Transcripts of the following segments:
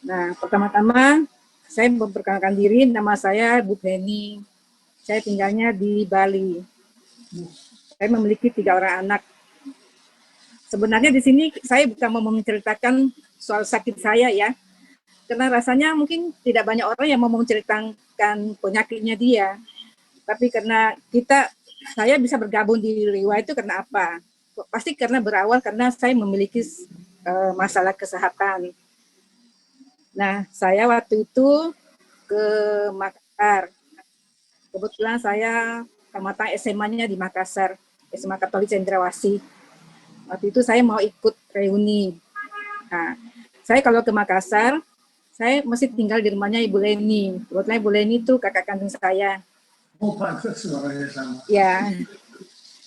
Nah, pertama-tama saya memperkenalkan diri, nama saya Bu Penny. Saya tinggalnya di Bali. Saya memiliki 3 orang anak. Sebenarnya di sini saya bukan mau menceritakan soal sakit saya ya, karena rasanya mungkin tidak banyak orang yang mau menceritakan penyakitnya dia. Tapi karena saya bisa bergabung di Riwa itu karena apa? Pasti karena berawal karena saya memiliki masalah kesehatan. Nah, saya waktu itu ke Makassar. Kebetulan saya tamatan SMA-nya di Makassar, SMA Katolik Cendrawasih. Waktu itu saya mau ikut reuni. Nah, saya kalau ke Makassar, saya mesti tinggal di rumahnya Ibu Leni. Kebetulan Ibu Leni itu kakak kandung saya. Oh, pantas suaranya sama. Ya,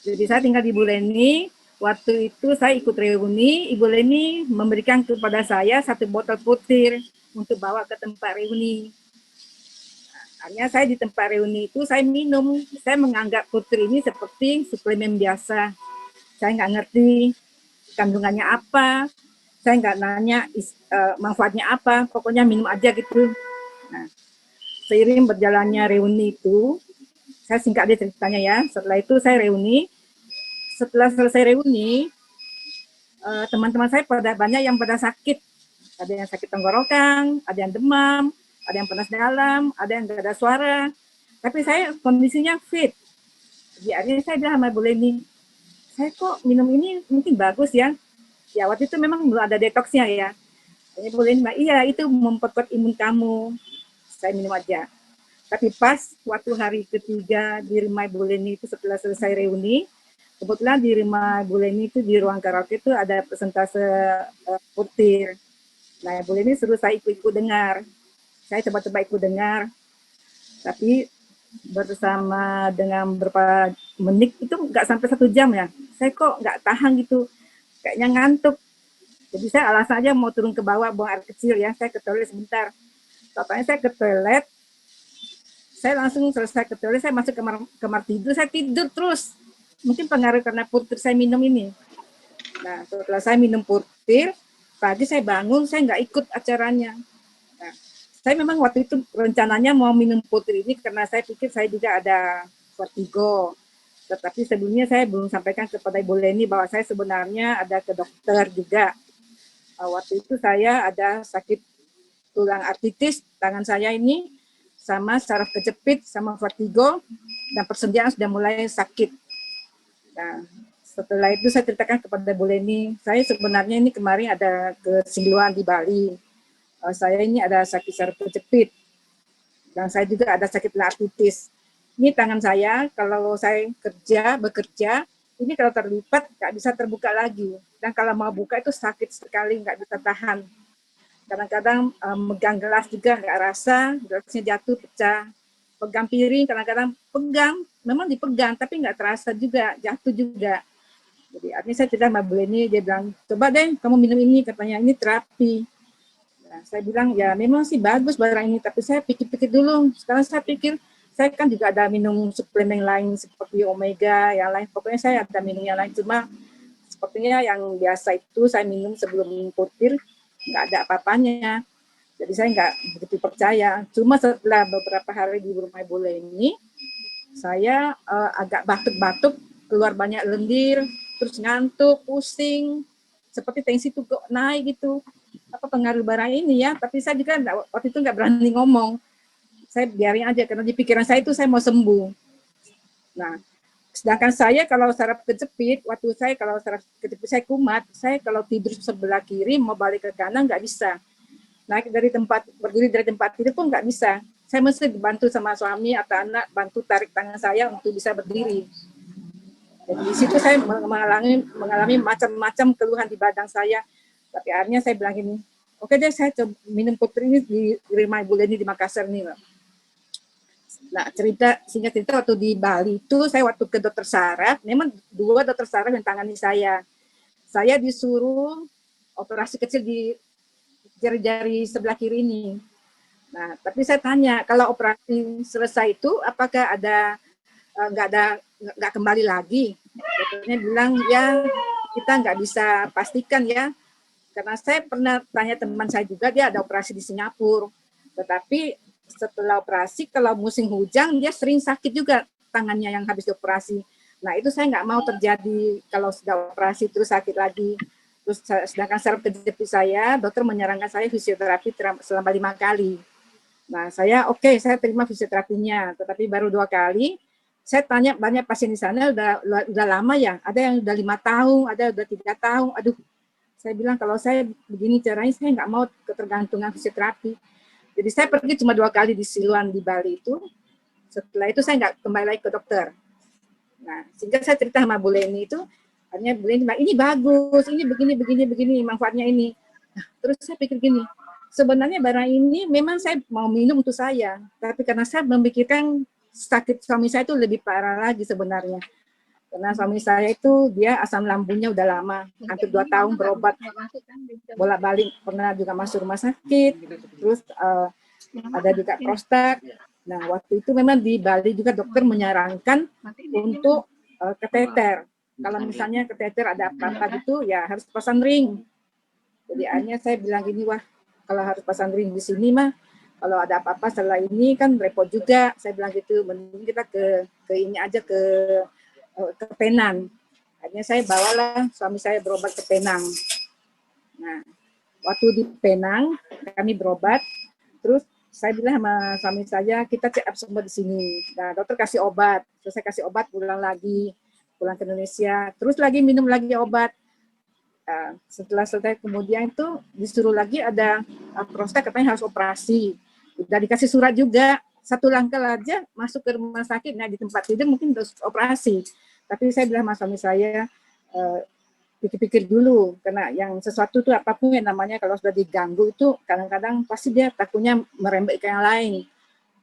jadi saya tinggal di Ibu Leni. Waktu itu saya ikut reuni, Ibu Leni memberikan kepada saya 1 botol putir untuk bawa ke tempat reuni. Hanya saya di tempat reuni itu saya minum, saya menganggap putir ini seperti suplemen biasa. Saya nggak ngerti kandungannya apa, saya nggak nanya manfaatnya apa, pokoknya minum aja gitu. Nah, seiring berjalannya reuni itu, saya singkat dia ceritanya ya, setelah itu saya reuni, setelah selesai reuni, teman-teman saya banyak yang pada sakit. Ada yang sakit tenggorokan, ada yang demam, ada yang panas dalam, ada yang nggak ada suara. Tapi saya kondisinya fit. Jadi akhirnya saya bilang sama Bu Leni, saya kok minum ini mungkin bagus ya. Ya waktu itu memang belum ada detoksnya ya. Jadi Bu Leni bilang, iya itu memperkuat imun kamu. Saya minum aja. Tapi pas waktu hari ketiga di rumah Bu Leni itu setelah selesai reuni, kebetulan di rumah Bu Leni itu di ruang karaoke itu ada persentase putir. Nah, Bu Leni suruh saya ikut dengar. Saya coba-coba ikut dengar, tapi bersama dengan beberapa menit itu nggak sampai 1 jam ya. Saya kok nggak tahan gitu, kayaknya ngantuk. Jadi saya alasan aja mau turun ke bawah buang air kecil ya, saya ke toilet sebentar. Totalnya saya ke toilet, saya langsung selesai ke toilet, saya masuk kamar tidur, saya tidur terus. Mungkin pengaruh karena putir saya minum ini. Nah, setelah saya minum putir, pagi saya bangun, saya nggak ikut acaranya. Nah, saya memang waktu itu rencananya mau minum putir ini karena saya pikir saya juga ada vertigo. Tetapi sebelumnya saya belum sampaikan kepada Ibu Leni bahwa saya sebenarnya ada ke dokter juga. Waktu itu saya ada sakit tulang artritis tangan saya ini, sama saraf kejepit, sama vertigo, dan persendian sudah mulai sakit. Nah, setelah itu saya ceritakan kepada Bu Leni, saya sebenarnya ini kemarin ada ke Siluan di Bali. Saya ini ada sakit saraf kejepit, dan saya juga ada sakit artritis. Ini tangan saya, kalau saya bekerja, ini kalau terlipat nggak bisa terbuka lagi. Dan kalau mau buka itu sakit sekali, nggak bisa tahan. Kadang-kadang megang gelas juga nggak rasa, gelasnya jatuh, pecah. Pegang piring, kadang-kadang memang dipegang, tapi nggak terasa juga, jatuh juga. Jadi artinya saya tidak mau ini, dia bilang, coba deh kamu minum ini, katanya ini terapi. Nah, saya bilang, ya memang sih bagus barang ini, tapi saya pikir-pikir dulu. Sekarang saya pikir, saya kan juga ada minum suplemen lain seperti omega, yang lain. Pokoknya saya ada minum yang lain, cuma sepertinya yang biasa itu saya minum sebelum putir, nggak ada apa-apanya. Jadi saya nggak begitu percaya. Cuma setelah beberapa hari di rumah Ibu Leni, saya agak batuk-batuk, keluar banyak lendir, terus ngantuk, pusing, seperti tensi itu kok naik gitu. Apa pengaruh barang ini ya? Tapi saya juga waktu itu nggak berani ngomong. Saya biarin aja karena di pikiran saya itu saya mau sembuh. Nah, sedangkan saya kalau saraf kejepit, waktu saya kalau saraf kejepit saya kumat, saya kalau tidur sebelah kiri mau balik ke kanan nggak bisa. Naik dari tempat, berdiri dari tempat tidur pun nggak bisa. Saya mesti dibantu sama suami atau anak, bantu tarik tangan saya untuk bisa berdiri. Jadi di situ saya mengalami macam-macam keluhan di badan saya. Tapi akhirnya saya bilang gini, oke deh saya coba minum putri ini di rumah Ibu Leni di Makassar nih. Nah singkat cerita waktu di Bali itu saya waktu ke dokter saraf, memang 2 dokter saraf yang tangani saya. Saya disuruh operasi kecil di jari-jari sebelah kiri ini. Nah, tapi saya tanya, kalau operasi selesai itu apakah ada nggak kembali lagi? Dokternya bilang ya kita nggak bisa pastikan ya, Karena saya pernah tanya teman saya juga, dia ada operasi di Singapura. Tetapi setelah operasi, kalau musim hujan, dia sering sakit juga tangannya yang habis dioperasi. Nah, itu saya nggak mau terjadi kalau sudah operasi terus sakit lagi. Terus sedangkan saraf kejepit saya, dokter menyarankan saya fisioterapi selama 5 kali. Nah, saya saya terima fisioterapinya, tetapi baru 2 kali. Saya tanya banyak pasien di sana udah lama ya, ada yang udah 5 tahun, ada udah 3 tahun. Aduh, saya bilang kalau saya begini caranya saya nggak mau ketergantungan fisioterapi. Jadi saya pergi cuma 2 kali di Siloam di Bali itu. Setelah itu saya nggak kembali lagi ke dokter. Nah, sehingga saya cerita sama Bu Leni itu, akhirnya Bu Leni bilang, ini bagus, ini begini, manfaatnya ini. Nah, terus saya pikir gini, sebenarnya barang ini memang saya mau minum untuk saya, tapi karena saya memikirkan sakit suami saya itu lebih parah lagi sebenarnya. Karena suami saya itu dia asam lambungnya udah lama, hampir 2 tahun berobat, bolak-balik pernah juga masuk rumah sakit, terus ada juga prostat. Nah, waktu itu memang di Bali juga dokter menyarankan untuk kateter. Kalau misalnya kateter ada apa-apa gitu, ya harus pasang ring. Jadi akhirnya saya bilang gini, wah kalau harus pasang ring di sini mah, kalau ada apa-apa setelah ini kan repot juga. Saya bilang gitu, mending kita ke ini aja ke Penang. Akhirnya saya bawalah suami saya berobat ke Penang. Nah, waktu di Penang kami berobat, terus saya bilang sama suami saya, kita check up semua di sini. Nah, dokter kasih obat, terus saya kasih obat, pulang ke Indonesia, terus lagi minum lagi obat. Setelah selesai kemudian itu disuruh lagi ada prostat, katanya harus operasi. Udah dikasih surat juga, 1 langkah aja masuk ke rumah sakit, nah di tempat tidur mungkin harus operasi. Tapi saya bilang sama suami saya, pikir-pikir dulu, karena yang sesuatu itu apapun yang namanya kalau sudah diganggu itu kadang-kadang pasti dia takutnya merembet ke yang lain.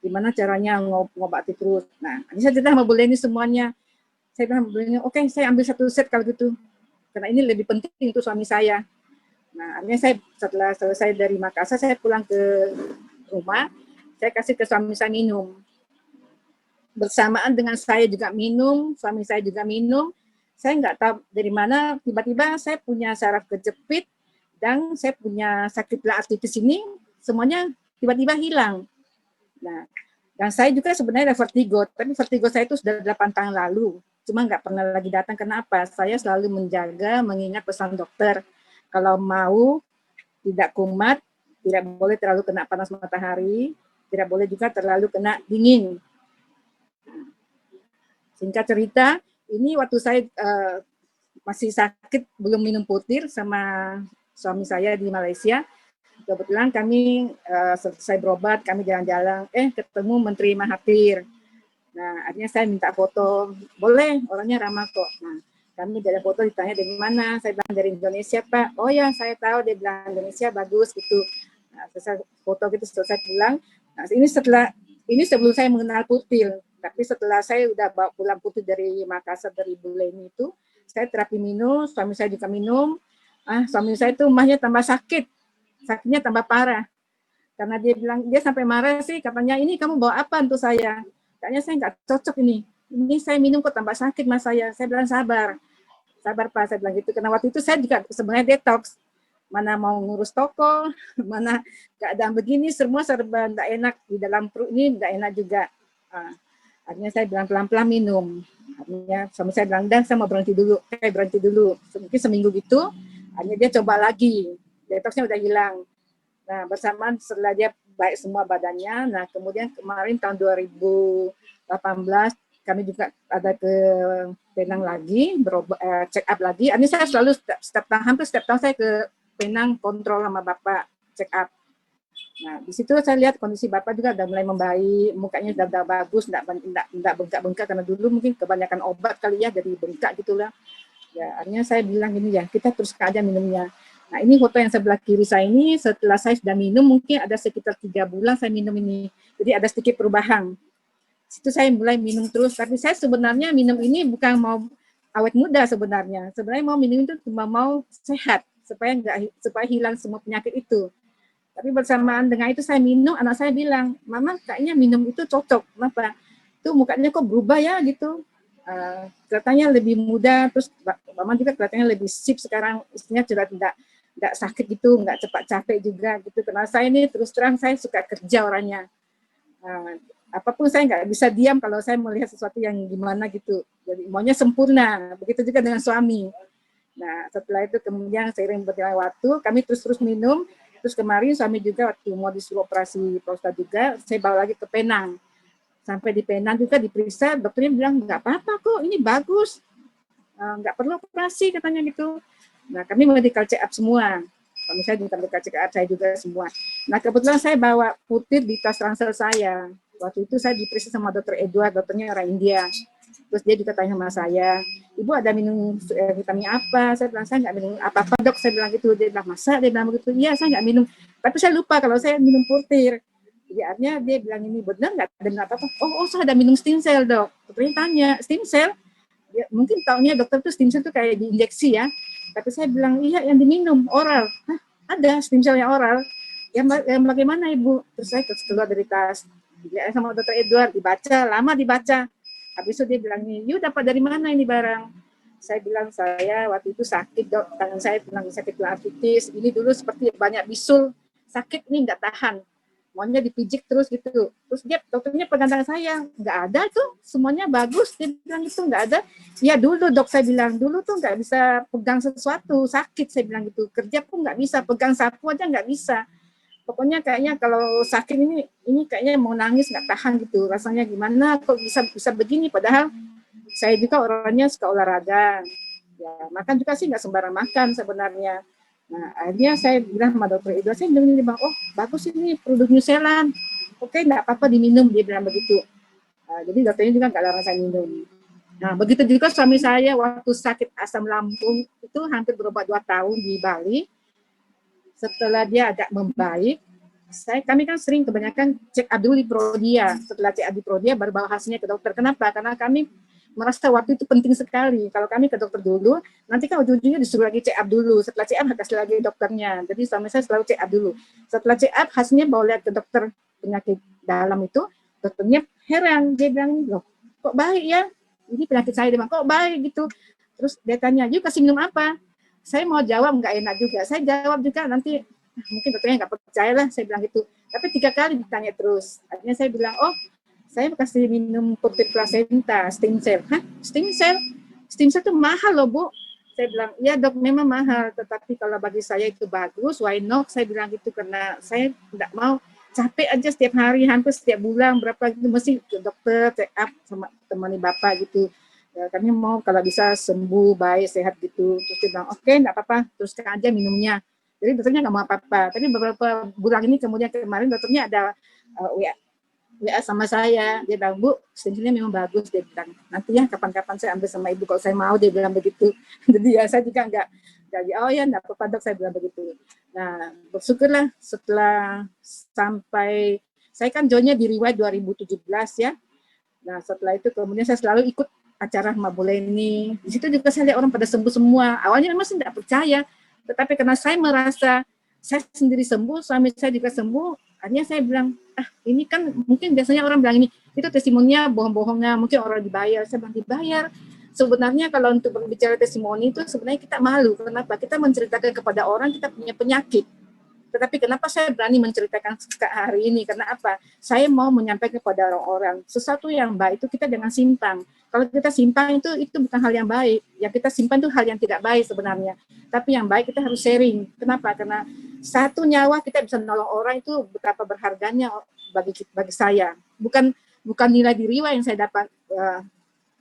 Gimana caranya ngobati terus. Nah, ini saya cerita sama Bu Leni semuanya. Saya bilang Bu Leni, oke, saya ambil 1 set kalau gitu. Karena ini lebih penting untuk suami saya. Nah, akhirnya saya setelah selesai dari Makassar, saya pulang ke rumah, saya kasih ke suami saya minum. Bersamaan dengan saya juga minum, suami saya juga minum, saya nggak tahu dari mana tiba-tiba saya punya saraf kejepit dan saya punya sakit artritis ini semuanya tiba-tiba hilang. Nah, dan saya juga sebenarnya ada vertigo, tapi vertigo saya itu sudah 8 tahun lalu, cuma nggak pernah lagi datang. Kenapa? Saya selalu menjaga, mengingat pesan dokter, kalau mau tidak kumat, tidak boleh terlalu kena panas matahari, tidak boleh juga terlalu kena dingin. Singkat cerita, ini waktu saya masih sakit, belum minum putir sama suami saya di Malaysia. Kebetulan kami selesai berobat, kami jalan-jalan, ketemu Menteri Mahathir. Nah, akhirnya saya minta foto, boleh, orangnya ramah kok. Nah, kami dari foto ditanya dari mana, saya bilang dari Indonesia Pak. Oh ya, saya tahu, dia bilang Indonesia bagus gitu. Nah, selesai foto gitu, selesai pulang. Nah, ini sebelum saya mengenal putir. Tapi setelah saya udah bawa pulang putir dari Makassar, dari Bu Leni itu, saya terapi minum, suami saya juga minum. Suami saya itu mahnya tambah sakit, sakitnya tambah parah. Karena dia bilang, dia sampai marah sih, katanya ini kamu bawa apa untuk saya? Kayaknya saya nggak cocok ini saya minum kok tambah sakit mas saya. Saya bilang sabar Pak, saya bilang gitu. Karena waktu itu saya juga sebenarnya detox, mana mau ngurus toko, mana keadaan begini, semua serba nggak enak di dalam perut ini, nggak enak juga. Akhirnya saya bilang pelan-pelan minum. Akhirnya suami saya bilang, dan saya mau berhenti dulu. Berhenti dulu. Mungkin seminggu gitu, akhirnya dia coba lagi. Detoxnya udah hilang. Nah, bersamaan setelah dia baik semua badannya, nah kemudian kemarin tahun 2018 kami juga ada ke Penang lagi, check up lagi. Ini saya selalu hampir setiap tahun saya ke Penang kontrol sama Bapak check up. Nah, di situ saya lihat kondisi Bapak juga udah mulai membaik, mukanya sudah bagus, enggak bengkak-bengkak, karena dulu mungkin kebanyakan obat kali ya, jadi bengkak gitulah. Ya, akhirnya saya bilang gini ya, kita teruskan aja minumnya. Nah, ini foto yang sebelah kiri saya ini, setelah saya sudah minum, mungkin ada sekitar 3 bulan saya minum ini. Jadi ada sedikit perubahan. Situ saya mulai minum terus, tapi saya sebenarnya minum ini bukan mau awet muda sebenarnya. Sebenarnya mau minum itu cuma mau sehat, supaya hilang semua penyakit itu. Tapi bersamaan dengan itu saya minum, anak saya bilang, Mama kayaknya minum itu cocok. Kenapa? Itu mukanya kok berubah ya gitu. Kelihatannya lebih muda, terus Mama juga kelihatannya lebih sip sekarang, istrinya sudah tidak nggak sakit gitu, nggak cepat capek juga gitu. Karena saya ini terus terang saya suka kerja orangnya. Apapun saya nggak bisa diam kalau saya melihat sesuatu yang gimana gitu. Jadi maunya sempurna. Begitu juga dengan suami. Nah setelah itu kemudian seiring berjalan waktu kami terus minum. Terus kemarin suami juga waktu mau disuruh operasi prostat juga, saya bawa lagi ke Penang. Sampai di Penang juga diperiksa, dokternya bilang nggak apa-apa kok, ini bagus, nggak perlu operasi katanya gitu. Nah kami medical check up semua. Suami saya juga medical check up, saya juga semua. Nah kebetulan saya bawa putih di tas ransel saya. Waktu itu saya diperiksa sama dokter Edward, dokternya orang India. Terus dia juga tanya sama saya, ibu ada minum vitamin apa? Saya bilang, saya nggak minum apa-apa dok, saya bilang gitu. Dia bilang, masa? Dia bilang begitu, iya saya nggak minum. Tapi saya lupa kalau saya minum putih. Jadi artinya dia bilang ini benar nggak ada minum apa-apa. Oh saya ada minum stem cell dok. Dokternya tanya, stem cell? Ya, mungkin taunya dokter tuh stem cell tuh kayak diinjeksi ya. Tapi saya bilang, iya yang diminum, oral. Hah, ada stem cell yang oral. Yang bagaimana ibu? Terus saya keluar dari tas. Dia sama dokter Edward, dibaca, lama dibaca. Habis itu dia bilang, you dapat dari mana ini barang? Saya bilang, saya waktu itu sakit dok, tangan saya bilang sakit artritis. Ini dulu seperti banyak bisul, sakit ini nggak tahan. Maunya dipijik terus gitu. Terus dia dokternya pegang tangan saya, nggak ada tuh, semuanya bagus. Dia bilang itu nggak ada. Ya dulu dok, saya bilang dulu tuh nggak bisa pegang sesuatu, sakit saya bilang gitu. Kerja pun nggak bisa, pegang sapu aja nggak bisa. Pokoknya kayaknya kalau sakit ini kayaknya mau nangis nggak tahan gitu. Rasanya gimana kok bisa begini, padahal saya juga orangnya suka olahraga. Ya, makan juga sih nggak sembarang makan sebenarnya. Nah, akhirnya saya bilang sama dokter Idul, saya bilang, oh bagus ini produk New Zealand. Oke, nggak apa-apa diminum, dia bilang begitu. Jadi dokternya juga nggak larang saya minum. Nah, begitu juga suami saya waktu sakit asam lambung, itu hampir berobat 2 tahun di Bali. Setelah dia agak membaik, kami kan sering kebanyakan cek up dulu di Prodia. Setelah cek up di Prodia baru bawa hasilnya ke dokter. Kenapa? Karena kami merasa waktu itu penting sekali. Kalau kami ke dokter dulu, nanti kan ujung-ujungnya disuruh lagi check up dulu. Setelah check up kasih lagi dokternya. Jadi suami saya selalu check up dulu. Setelah check up hasilnya bawa lihat ke dokter penyakit dalam itu, dokternya heran. Dia bilang, loh kok baik ya? Ini penyakit saya. Dia bilang, kok baik gitu. Terus dia tanya, yuk kasih minum apa? Saya mau jawab nggak enak juga. Saya jawab juga nanti mungkin dokternya nggak percaya lah, saya bilang gitu. Tapi 3 kali ditanya terus. Akhirnya saya bilang, oh saya kasih minum putih placenta, stem cell. Hah? Stem cell? Stem cell itu mahal loh, Bu. Saya bilang, ya dok memang mahal, tetapi kalau bagi saya itu bagus, why not? Saya bilang gitu, karena saya tidak mau capek aja setiap hari, hampir setiap bulan, berapa gitu, mesti ke dokter, check up sama temani bapak gitu. Ya, kami mau kalau bisa sembuh, baik, sehat gitu. Terus dia bilang, oke, enggak apa-apa, teruskan aja minumnya. Jadi dokternya nggak mau apa-apa. Tapi beberapa bulan ini kemudian kemarin dokternya ada WA sama saya. Dia bilang, Bu, stemnya memang bagus. Dia bilang, nanti ya kapan-kapan saya ambil sama ibu kalau saya mau. Dia bilang begitu. Jadi ya saya juga nggak, oh ya nggak apa-apa dok, saya bilang begitu. Nah, bersyukurlah setelah sampai, saya kan joinnya di Riwayat 2017 ya. Nah, setelah itu kemudian saya selalu ikut acara Mabuleni. Di situ juga saya lihat orang pada sembuh semua. Awalnya memang saya tidak percaya, tetapi karena saya merasa saya sendiri sembuh, suami saya juga sembuh, akhirnya saya bilang, ini kan mungkin biasanya orang bilang ini, itu testimoninya bohong-bohongnya, mungkin orang dibayar. Saya bilang dibayar. Sebenarnya kalau untuk berbicara testimoni itu sebenarnya kita malu. Kenapa? Kita menceritakan kepada orang kita punya penyakit. Tetapi kenapa saya berani menceritakan hari ini? Karena apa? Saya mau menyampaikan kepada orang-orang sesuatu yang baik itu kita jangan simpang. Kalau kita simpang itu bukan hal yang baik. Yang kita simpan itu hal yang tidak baik sebenarnya. Tapi yang baik kita harus sharing. Kenapa? Karena satu nyawa kita bisa menolong orang itu betapa berharganya bagi saya. Bukan nilai di riwa yang saya dapat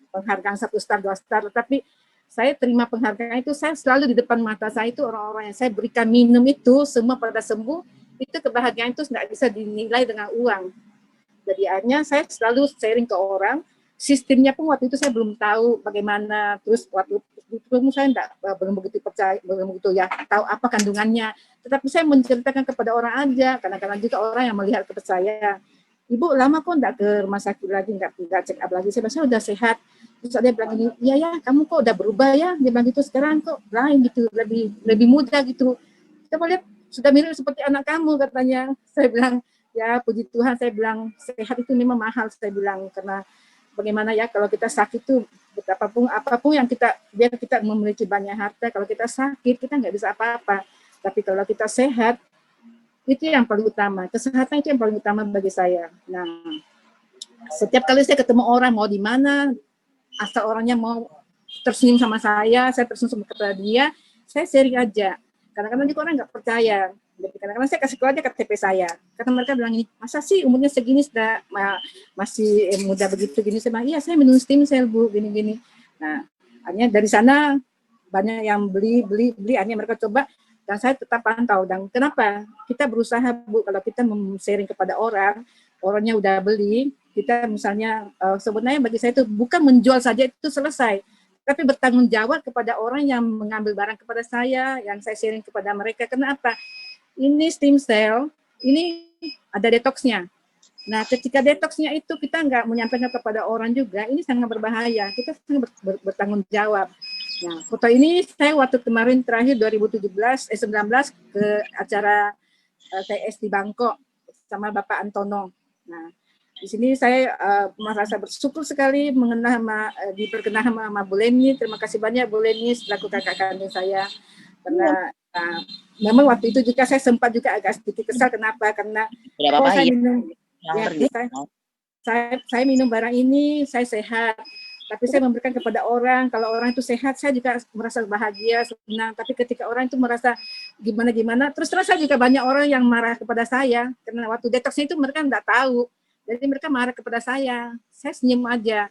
penghargaan 1 star, 2 star, tetapi saya terima penghargaan itu, saya selalu di depan mata saya itu orang-orang yang saya berikan minum itu semua pada sembuh, itu kebahagiaan itu tidak bisa dinilai dengan uang. Jadi akhirnya saya selalu sharing ke orang, sistemnya pun waktu itu saya belum tahu bagaimana, terus waktu itu saya belum begitu percaya, belum begitu ya tahu apa kandungannya, tetapi saya menceritakan kepada orang aja, kadang-kadang juga orang yang melihat kepada saya, Ibu lama kok enggak ke rumah sakit lagi, enggak check up lagi, saya udah sehat. Terus dia bilang gini, iya ya, kamu kok udah berubah ya, dia bilang gitu, sekarang kok lain gitu, lebih muda gitu. Kita mau lihat sudah mirip seperti anak kamu katanya. Saya bilang, ya puji Tuhan, saya bilang sehat itu memang mahal, saya bilang, karena bagaimana ya kalau kita sakit tuh apapun yang kita biar kita memiliki banyak harta, kalau kita sakit kita nggak bisa apa-apa. Tapi kalau kita sehat, itu yang paling utama. Kesehatan itu yang paling utama bagi saya. Nah, setiap kali saya ketemu orang, mau di mana, asal orangnya mau tersenyum sama saya tersenyum kepada dia, saya sharing aja. Kadang-kadang juga orang nggak percaya. Jadi kadang-kadang saya kasih keluar aja KTP saya. Karena mereka bilang ini, masa sih umurnya segini sudah masih muda begitu gini. Saya bilang, iya saya minum stem cell Bu, gini-gini. Nah, akhirnya dari sana banyak yang beli, akhirnya mereka coba dan saya tetap pantau. Dan kenapa? Kita berusaha Bu, kalau kita sharing kepada orang, orangnya udah beli, kita misalnya sebenarnya bagi saya itu bukan menjual saja itu selesai, tapi bertanggung jawab kepada orang yang mengambil barang kepada saya, yang saya sharing kepada mereka. Kenapa? Ini stem cell, ini ada detoxnya. Nah, ketika detoxnya itu kita nggak menyampaikan kepada orang juga, ini sangat berbahaya. Kita sangat bertanggung jawab. Nah, foto ini saya waktu kemarin terakhir 2019 ke acara TS di Bangkok sama Bapak Antono. Nah, di sini saya merasa bersyukur sekali diperkenalkan sama Bu Leni. Terima kasih banyak Bu Leni selaku kakak kandung saya. Karena memang waktu itu juga saya sempat juga agak sedikit kesal. Kenapa? Karena saya minum saya minum barang ini, saya sehat. Tapi saya memberikan kepada orang, kalau orang itu sehat, saya juga merasa bahagia, senang. Tapi ketika orang itu merasa gimana-gimana, terus saya juga banyak orang yang marah kepada saya. Karena waktu detoxnya itu mereka nggak tahu. Jadi mereka marah kepada saya senyum aja.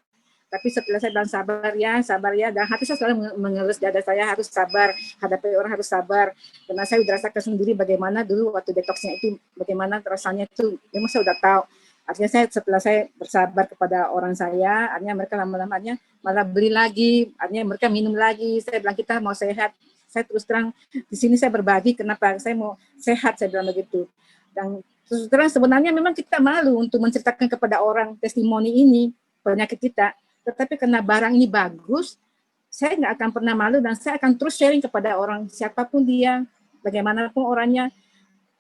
Tapi setelah saya bilang sabar ya, dan hati saya selalu mengelus dada saya harus sabar, hadapi orang harus sabar. Karena saya udah rasakan sendiri bagaimana dulu waktu detoxnya itu, bagaimana rasanya itu, memang saya udah tahu. Artinya setelah saya bersabar kepada orang saya, artinya mereka lama-lamanya malah beli lagi, artinya mereka minum lagi. Saya bilang kita mau sehat. Saya terus terang di sini saya berbagi kenapa saya mau sehat, saya bilang begitu. Dan terus terang sebenarnya memang kita malu untuk menceritakan kepada orang testimoni ini penyakit kita. Tetapi karena barang ini bagus, saya nggak akan pernah malu dan saya akan terus sharing kepada orang siapapun dia, bagaimanapun orangnya.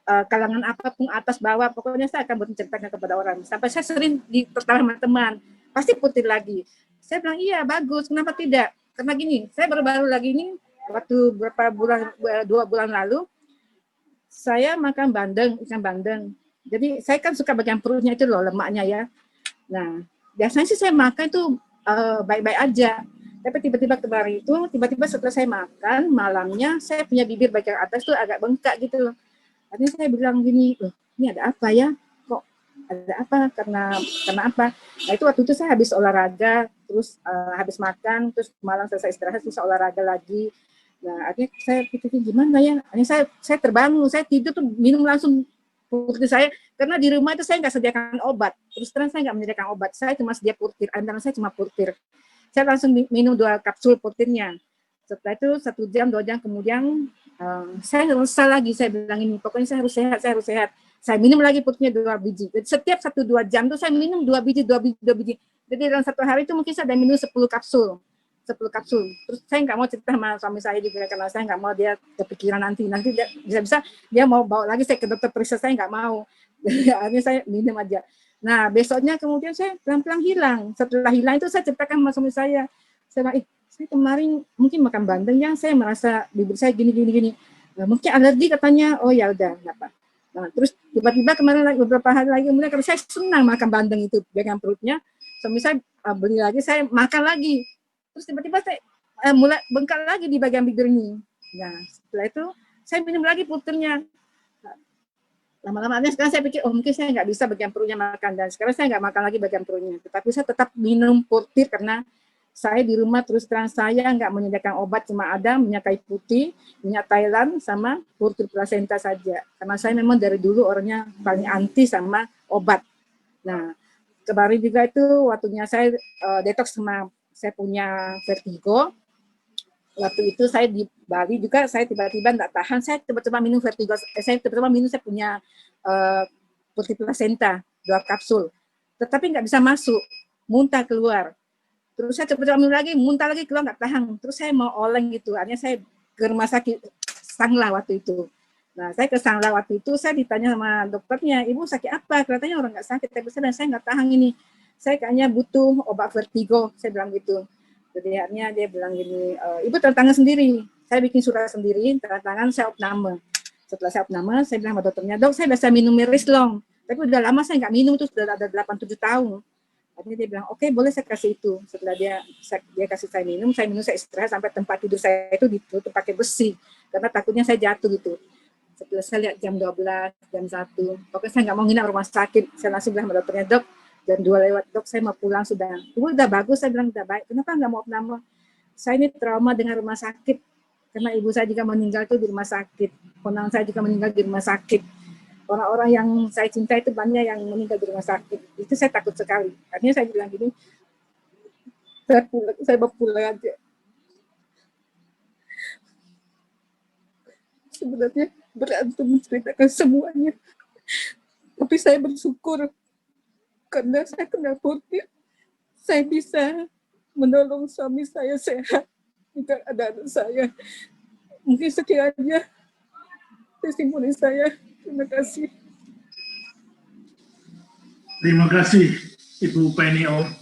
Kalangan apapun atas bawah, pokoknya saya akan menceritakan kepada orang. Sampai saya sering pertama sama teman, pasti putih lagi. Saya bilang iya bagus, kenapa tidak? Karena gini, saya baru-baru lagi ini waktu 2 bulan lalu saya makan ikan bandeng. Jadi saya kan suka bagian perutnya itu loh, lemaknya ya. Nah biasanya sih saya makan itu baik-baik aja. Tapi tiba-tiba kemarin itu, tiba-tiba setelah saya makan malamnya saya punya bibir bagian atas tuh agak bengkak gitu loh. Akhirnya saya bilang gini, loh ini ada apa ya? Kok ada apa? Karena apa? Nah itu waktu itu saya habis olahraga, terus habis makan, terus malam selesai istirahat, terus olahraga lagi. Nah akhirnya saya pikir gimana ya? Akhirnya saya terbangun, saya tidur tuh minum langsung putih saya, karena di rumah itu saya nggak sediakan obat. Terus terang saya nggak menyediakan obat, saya cuma sedia purtir, andalan saya cuma purtir. Saya langsung minum 2 kapsul purtirnya. Setelah itu 1 jam, 2 jam kemudian saya resah lagi, saya bilang ini, pokoknya saya harus sehat. Saya minum lagi putihnya 2 biji. Jadi setiap 1-2 jam tuh saya minum 2 biji. Jadi dalam 1 hari itu mungkin saya ada minum 10 kapsul. Terus saya nggak mau cerita sama suami saya juga, karena saya nggak mau dia kepikiran nanti bisa-bisa dia mau bawa lagi saya ke dokter periksa, saya nggak mau. Akhirnya saya minum aja. Nah besoknya kemudian saya pelan-pelan hilang. Setelah hilang itu saya ceritakan sama suami saya bilang, saya kemarin mungkin makan bandeng yang saya merasa bibir saya gini. Nah, mungkin alergi katanya. Oh ya udah, nggak apa. Nah, terus tiba-tiba kemarin beberapa hari lagi kemudian karena saya senang makan bandeng itu dengan perutnya, suami saya beli lagi, saya makan lagi. Terus tiba-tiba saya mulai bengkak lagi di bagian bibir ini. Nah, setelah itu saya minum lagi puternya. Lama-lama sekarang saya pikir, oh mungkin saya nggak bisa bagian perutnya makan, dan sekarang saya nggak makan lagi bagian perutnya. Tetapi saya tetap minum putir karena saya di rumah terus terang saya nggak menyediakan obat, cuma ada minyak kayu putih, minyak Thailand, sama purtur plasenta saja. Karena saya memang dari dulu orangnya paling anti sama obat. Nah, kemarin juga itu waktunya saya detox sama saya punya vertigo. Waktu itu saya di Bali juga, saya tiba-tiba nggak tahan, saya coba-coba minum vertigo, saya punya purtur plasenta 2 kapsul. Tetapi nggak bisa masuk, muntah keluar. Terus saya coba minum lagi, muntah lagi, keluar nggak tahan. Terus saya mau oleng gitu, akhirnya saya ke rumah sakit Sangla waktu itu. Nah, saya ke Sangla waktu itu, saya ditanya sama dokternya, ibu sakit apa? Kelihatannya orang nggak sakit, tapi saya nggak tahan ini. Saya kayaknya butuh obat vertigo, saya bilang gitu. Jadi akhirnya dia bilang gini, ibu tanda tangan sendiri. Saya bikin surat sendiri, tanda tangan saya opname. Setelah saya opname, saya bilang sama dokternya, dok saya biasa minum Merislong, tapi udah lama saya nggak minum, itu sudah ada 8-7 tahun. Akhirnya dia bilang, oke, boleh saya kasih itu. Setelah dia kasih saya minum, saya istirahat sampai tempat tidur saya itu ditutup pakai besi, karena takutnya saya jatuh gitu. Setelah saya lihat jam 12, jam 1, pokoknya saya nggak mau nginap rumah sakit. Saya langsung bilang sama dokternya, dok, jam 2 lewat, dok, saya mau pulang sudah. Udah bagus, saya bilang, udah baik. Kenapa nggak mau opname? Saya ini trauma dengan rumah sakit, karena ibu saya juga meninggal itu di rumah sakit. Ponang saya juga meninggal di rumah sakit. Orang-orang yang saya cinta itu banyak yang meninggal di rumah sakit. Itu saya takut sekali. Akhirnya saya bilang gini, saya mau pulang aja. Sebenarnya berat untuk menceritakan semuanya. Tapi saya bersyukur karena saya kena COVID, saya bisa menolong suami saya sehat jika ada anak saya. Mungkin sekian aja testimoni saya. Terima kasih. Terima kasih Ibu Penny O.